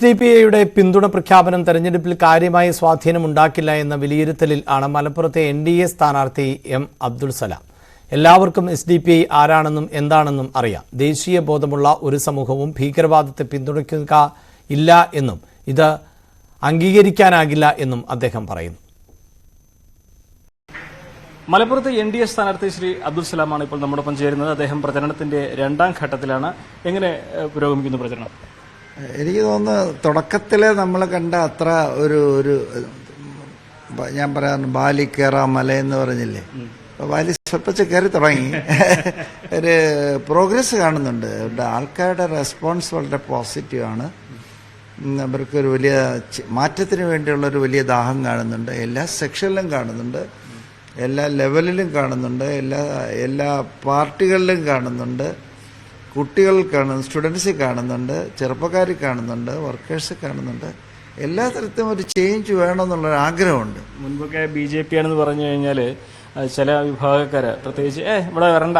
SDP-യുടെ പിന്തുണ പ്രഖ്യാപനം തെരഞ്ഞെടുപ്പിൽ കാര്യമായ സ്വാധീനമുണ്ടാക്കില്ല എന്ന വിലയിരുത്തലിൽ ആണ് മലപ്പുറത്തെ NDA സ്ഥാനാർത്ഥി M. അബ്ദുൾ സലാം. എല്ലാവർക്കും SDP ആരാണെന്നും എന്താണെന്നും അറിയാം. ദേശീയ ബോധമുള്ള ഒരു സമൂഹവും ഭീകരവാദത്തെ പിന്തുണയ്ക്കുക ഇല്ല എന്നും ഇത് അംഗീകരിക്കാനാകില്ല എന്നും അദ്ദേഹം പറയുന്നു. മലപ്പുറത്തെ NDA സ്ഥാനാർത്ഥി ശ്രീ അബ്ദുൾ സലാമാണ് ഇപ്പോൾ നമ്മോടൊപ്പം ചേരുന്നത്. അദ്ദേഹം പ്രചരണത്തിന്റെ രണ്ടാം ഘട്ടത്തിലാണ്. എങ്ങനെ പുരോഗമിക്കുന്നു പ്രചരണം? എനിക്ക് തോന്നുന്നു തുടക്കത്തിലെ നമ്മൾ കണ്ട അത്ര ഒരു ഞാൻ പറയാറുണ്ട് ബാലി കയറാ മല എന്ന് പറഞ്ഞില്ലേ, ബാലി സ്വൽപ്പിച്ച് കയറി തുടങ്ങി. ഒരു പ്രോഗ്രസ് കാണുന്നുണ്ട്. ആൾക്കാരുടെ റെസ്പോൺസ് വളരെ പോസിറ്റീവാണ്. അവർക്കൊരു വലിയ മാറ്റത്തിന് വേണ്ടിയുള്ളൊരു വലിയ ദാഹം കാണുന്നുണ്ട്. എല്ലാ സെക്ഷനിലും കാണുന്നുണ്ട്, എല്ലാ ലെവലിലും കാണുന്നുണ്ട്, എല്ലാ പാർട്ടികളിലും കാണുന്നുണ്ട്. കുട്ടികൾ കാണുന്നു, സ്റ്റുഡൻസ് കാണുന്നുണ്ട്, ചെറുപ്പക്കാർ കാണുന്നുണ്ട്, വർക്കേഴ്സ് കാണുന്നുണ്ട്. എല്ലാ തരത്തിലും ഒരു ചേഞ്ച് വേണമെന്നുള്ളൊരു ആഗ്രഹമുണ്ട്. മുൻപൊക്കെ BJP ആണെന്ന് പറഞ്ഞു കഴിഞ്ഞാൽ ചില വിഭാഗക്കാര് പ്രത്യേകിച്ച് ഇവിടെ വരണ്ട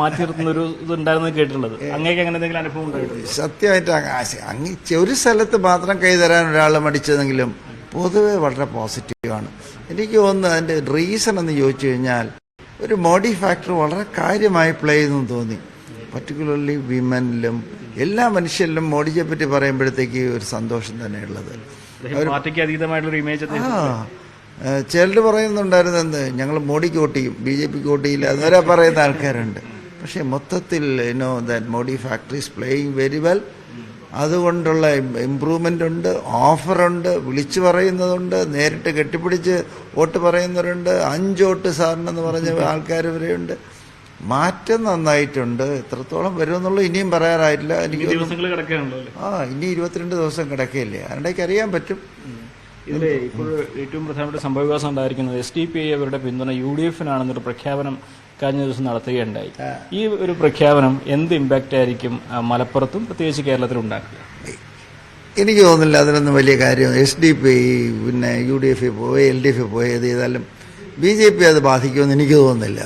മാറ്റി നിർത്തുന്ന ഒരു ഇതുണ്ടായിരുന്നു കേട്ടിട്ടുള്ളത്. അങ്ങേക്ക് അങ്ങനെ എന്തെങ്കിലും അനുഭവം ഉണ്ടായിരുന്നു? സത്യമായിട്ട് ഒരു സ്ഥലത്ത് മാത്രം കൈതരാൻ ഒരാൾ മടിച്ചതെങ്കിലും പൊതുവെ വളരെ പോസിറ്റീവാണ്. എനിക്ക് തോന്നുന്നു അതിൻ്റെ റീസൺ എന്ന് ചോദിച്ചു കഴിഞ്ഞാൽ ഒരു മോഡി ഫാക്ടർ വളരെ കാര്യമായി പ്ലേ ചെയ്തെന്ന് തോന്നി. പർട്ടിക്കുലർലി വിമനിലും എല്ലാ മനുഷ്യരിലും മോഡിയെ പറ്റി പറയുമ്പോഴത്തേക്ക് ഒരു സന്തോഷം തന്നെയുള്ളത്. ചിലർ പറയുന്നുണ്ടായിരുന്നു എന്ത് ഞങ്ങൾ മോഡിക്ക് വോട്ട് ചെയ്യും, BJPക്ക് വോട്ട് ചെയ്യില്ല അതുവരെ പറയുന്ന ആൾക്കാരുണ്ട്. പക്ഷേ മൊത്തത്തിൽ Modi factory is playing very well. അതുകൊണ്ടുള്ള ഇമ്പ്രൂവ്മെൻ്റ് ഉണ്ട്, ഓഫറുണ്ട്, വിളിച്ചു പറയുന്നതുണ്ട്, നേരിട്ട് കെട്ടിപ്പിടിച്ച് വോട്ട് പറയുന്നവരുണ്ട്, 5 വോട്ട് സാറിനെന്ന് പറഞ്ഞ ആൾക്കാർ വരെയുണ്ട്. മാറ്റം നന്നായിട്ടുണ്ട്. എത്രത്തോളം വരുമെന്നുള്ളത് ഇനിയും പറയാറായിട്ടില്ല. എനിക്ക് ഇനി 22 ദിവസം കിടക്കുകയില്ലേ, അതിനിടയ്ക്ക് അറിയാൻ പറ്റും. ഇതിലെ ഇപ്പോൾ ഏറ്റവും പ്രധാനപ്പെട്ട സംഭവവികാസം ഉണ്ടായിരിക്കുന്നത് SDP അവരുടെ പിന്തുണ UDF-നാണെന്നൊരു പ്രഖ്യാപനം കഴിഞ്ഞ ദിവസം നടത്തുകയുണ്ടായി. ഈ ഒരു പ്രഖ്യാപനം എന്ത് ഇമ്പാക്റ്റ് ആയിരിക്കും മലപ്പുറത്തും പ്രത്യേകിച്ച് കേരളത്തിലും ഉണ്ടാക്കുക? എനിക്ക് തോന്നുന്നില്ല അതിനൊന്നും വലിയ കാര്യം. SDP പിന്നെ UDF പോയി LDF പോയി ഏത് ചെയ്താലും BJP അത് ബാധിക്കുമെന്ന് എനിക്ക് തോന്നുന്നില്ല.